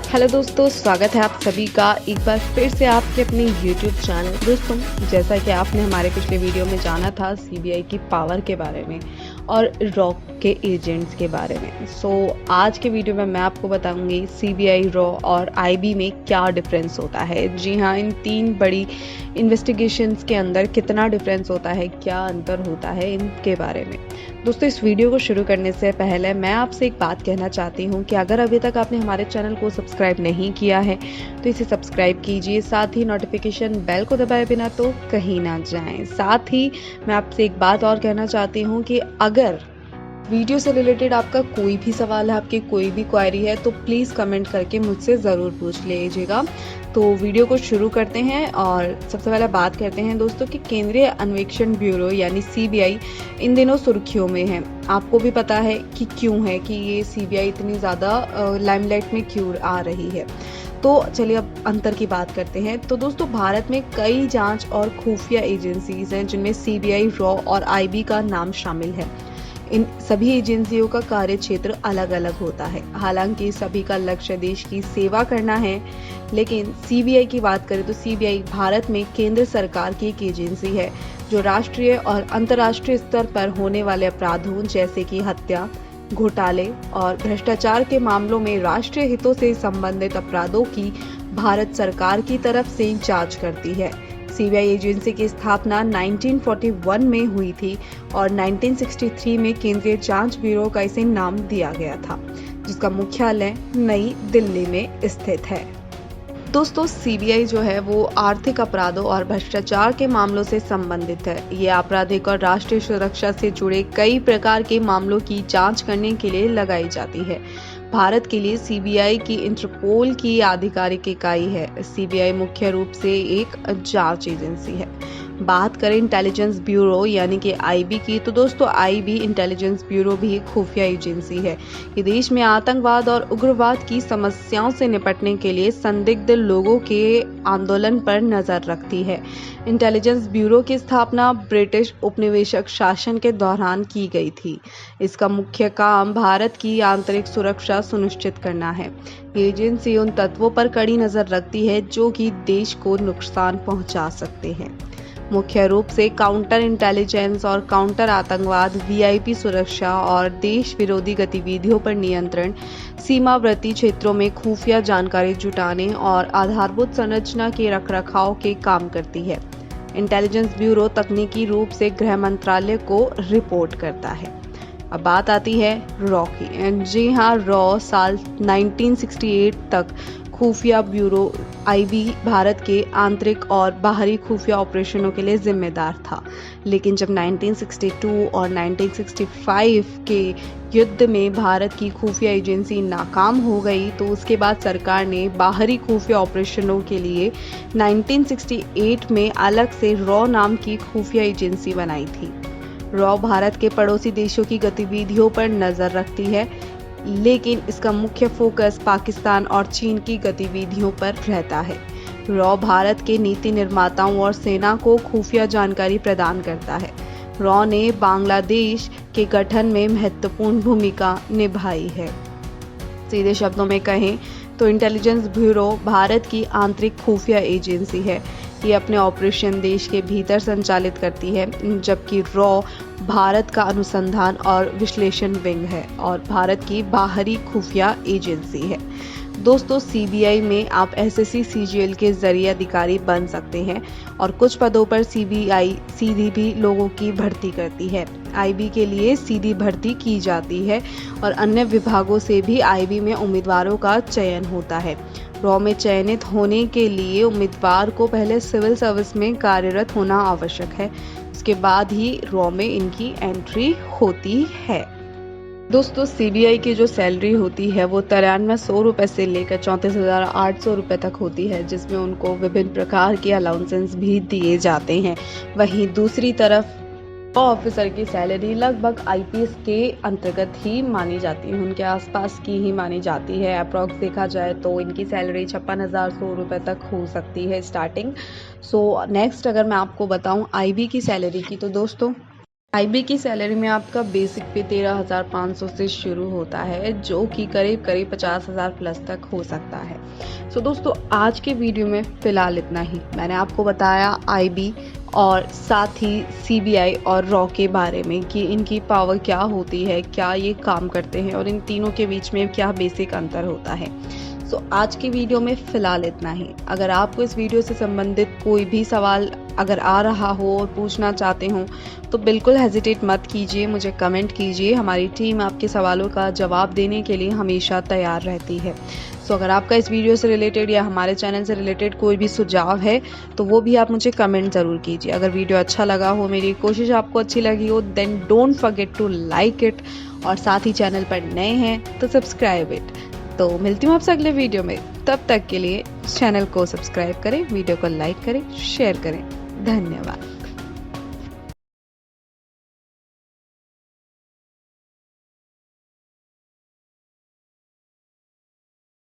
Hello दोस्तों, स्वागत है आप सभी का एक बार फिर से आपके अपने YouTube चैनल। दोस्तों, जैसा कि आपने हमारे पिछले वीडियो में जाना था सीबीआई की पावर के बारे में और रॉ के एजेंट्स के बारे में। आज के वीडियो में मैं आपको बताऊंगी सीबीआई, रॉ और आईबी में क्या डिफरेंस होता है। जी हाँ, इन तीन बड़ी इन्वेस्टिगेशंस के अंदर कितना डिफरेंस होता है, क्या अंतर होता है, इनके बारे में। दोस्तों, इस वीडियो को शुरू करने से पहले मैं आपसे एक बात कहना चाहती हूँ कि अगर अभी तक आपने हमारे चैनल को सब्सक्राइब नहीं किया है तो इसे सब्सक्राइब कीजिए, साथ ही नोटिफिकेशन बेल को दबाए बिना तो कहीं ना जाएं। साथ ही मैं आपसे एक बात और कहना चाहती हूँ कि अगर वीडियो से रिलेटेड आपका कोई भी सवाल है, आपकी कोई भी क्वेरी है, तो प्लीज़ कमेंट करके मुझसे ज़रूर पूछ लीजिएगा। तो वीडियो को शुरू करते हैं और सबसे पहले बात करते हैं दोस्तों कि केंद्रीय अन्वेषण ब्यूरो यानी सीबीआई इन दिनों सुर्खियों में है। आपको भी पता है कि क्यों है, कि ये सीबीआई इतनी ज़्यादा लाइमलाइट में क्यों आ रही है। तो चलिए अब अंतर की बात करते हैं। तो दोस्तों, भारत में कई जांच और खुफिया एजेंसीज हैं जिनमें सीबीआई, रॉ और आईबी का नाम शामिल है। इन सभी एजेंसियों का कार्य क्षेत्र अलग अलग होता है। हालांकि सभी का लक्ष्य देश की सेवा करना है, लेकिन सीबीआई की बात करें तो सीबीआई भारत में केंद्र सरकार की एक एजेंसी है जो राष्ट्रीय और अंतर्राष्ट्रीय स्तर पर होने वाले अपराधों जैसे कि हत्या, घोटाले और भ्रष्टाचार के मामलों में राष्ट्रीय हितों से संबंधित अपराधों की भारत सरकार की तरफ से जांच करती है। सीबीआई एजेंसी की स्थापना 1941 में हुई थी और 1963 में केंद्रीय जांच ब्यूरो का इसे नाम दिया गया था, जिसका मुख्यालय नई दिल्ली में स्थित है। दोस्तों, सीबीआई जो है वो आर्थिक अपराधों और भ्रष्टाचार के मामलों से संबंधित है। ये आपराधिक और राष्ट्रीय सुरक्षा से जुड़े कई प्रकार के मामलों की जांच करने के लिए लगाई जाती है। भारत के लिए सीबीआई की इंटरपोल की आधिकारिक इकाई है। सीबीआई मुख्य रूप से एक जांच एजेंसी है। बात करें इंटेलिजेंस ब्यूरो यानी कि आईबी की, तो दोस्तों आईबी इंटेलिजेंस ब्यूरो भी एक खुफिया एजेंसी है। ये देश में आतंकवाद और उग्रवाद की समस्याओं से निपटने के लिए संदिग्ध लोगों के आंदोलन पर नजर रखती है। इंटेलिजेंस ब्यूरो की स्थापना ब्रिटिश उपनिवेशक शासन के दौरान की गई थी। इसका मुख्य काम भारत की आंतरिक सुरक्षा सुनिश्चित करना है। ये एजेंसी उन तत्वों पर कड़ी नजर रखती है जो कि देश को नुकसान पहुंचा सकते हैं। मुख्य रूप से काउंटर इंटेलिजेंस और काउंटर आतंकवाद, वीआईपी सुरक्षा और देश विरोधी गतिविधियों पर नियंत्रण, सीमावर्ती क्षेत्रों में खुफिया जानकारी जुटाने और आधारभूत संरचना के रखरखाव के काम करती है। इंटेलिजेंस ब्यूरो तकनीकी रूप से गृह मंत्रालय को रिपोर्ट करता है। अब बात आती है रॉ की। जी हाँ, रॉ साल 1968 तक खुफिया ब्यूरो आईबी भारत के आंतरिक और बाहरी खुफिया ऑपरेशनों के लिए जिम्मेदार था। लेकिन जब 1962 और 1965 के युद्ध में भारत की खुफिया एजेंसी नाकाम हो गई, तो उसके बाद सरकार ने बाहरी खुफिया ऑपरेशनों के लिए 1968 में अलग से रॉ नाम की खुफिया एजेंसी बनाई थी। रॉ भारत के पड़ोसी देशों की गतिविधियों पर नजर रखती है, लेकिन इसका मुख्य फोकस पाकिस्तान और चीन की गतिविधियों पर रहता है। रॉ भारत के नीति निर्माताओं और सेना को खुफिया जानकारी प्रदान करता है। रॉ ने बांग्लादेश के गठन में महत्वपूर्ण भूमिका निभाई है। सीधे शब्दों में कहें तो इंटेलिजेंस ब्यूरो भारत की आंतरिक खुफिया एजेंसी है। ये अपने ऑपरेशन देश के भीतर संचालित करती है, जबकि रॉ भारत का अनुसंधान और विश्लेषण विंग है और भारत की बाहरी खुफिया एजेंसी है। दोस्तों, सीबीआई में आप एसएससी सीजीएल के जरिए अधिकारी बन सकते हैं और कुछ पदों पर सीबीआई सीधी भी लोगों की भर्ती करती है। आईबी के लिए सीधी भर्ती की जाती है और अन्य विभागों से भी आईबी में उम्मीदवारों का चयन होता है। रॉ में चयनित होने के लिए उम्मीदवार को पहले सिविल सर्विस में कार्यरत होना आवश्यक है। उसके बाद ही रॉ में इनकी एंट्री होती है। दोस्तों, सीबीआई की जो सैलरी होती है वो 9300 रुपये से लेकर 34,800 रुपये तक होती है, जिसमें उनको विभिन्न प्रकार के अलाउंसेस भी दिए जाते हैं। वहीं दूसरी तरफ लॉ ऑफिसर की सैलरी लगभग आईपीएस के अंतर्गत ही मानी जाती है, उनके आसपास की ही मानी जाती है। अप्रॉक्स देखा जाए तो इनकी सैलरी 56,100 रुपये तक हो सकती है स्टार्टिंग। नेक्स्ट अगर मैं आपको बताऊं आईबी की सैलरी की, तो दोस्तों आईबी की सैलरी में आपका बेसिक पे 13,500 से शुरू होता है, जो कि करीब करीब 50,000 प्लस तक हो सकता है। सो दोस्तों, आज के वीडियो में फ़िलहाल इतना ही। मैंने आपको बताया आईबी और साथ ही सीबीआई और रॉ के बारे में कि इनकी पावर क्या होती है, क्या ये काम करते हैं और इन तीनों के बीच में क्या बेसिक अंतर होता है। सो आज की वीडियो में फ़िलहाल इतना ही। अगर आपको इस वीडियो से संबंधित कोई भी सवाल अगर आ रहा हो और पूछना चाहते हो तो बिल्कुल हेजिटेट मत कीजिए, मुझे कमेंट कीजिए। हमारी टीम आपके सवालों का जवाब देने के लिए हमेशा तैयार रहती है। सो अगर आपका इस वीडियो से रिलेटेड या हमारे चैनल से रिलेटेड कोई भी सुझाव है तो वो भी आप मुझे कमेंट ज़रूर कीजिए। अगर वीडियो अच्छा लगा हो, मेरी कोशिश आपको अच्छी लगी हो, then don't forget to like it और साथ ही चैनल पर नए हैं तो सब्सक्राइब इट। तो मिलती हूँ आपसे अगले वीडियो में। तब तक के लिए चैनल को सब्सक्राइब करें, वीडियो को लाइक करें, शेयर करें। धन्यवाद।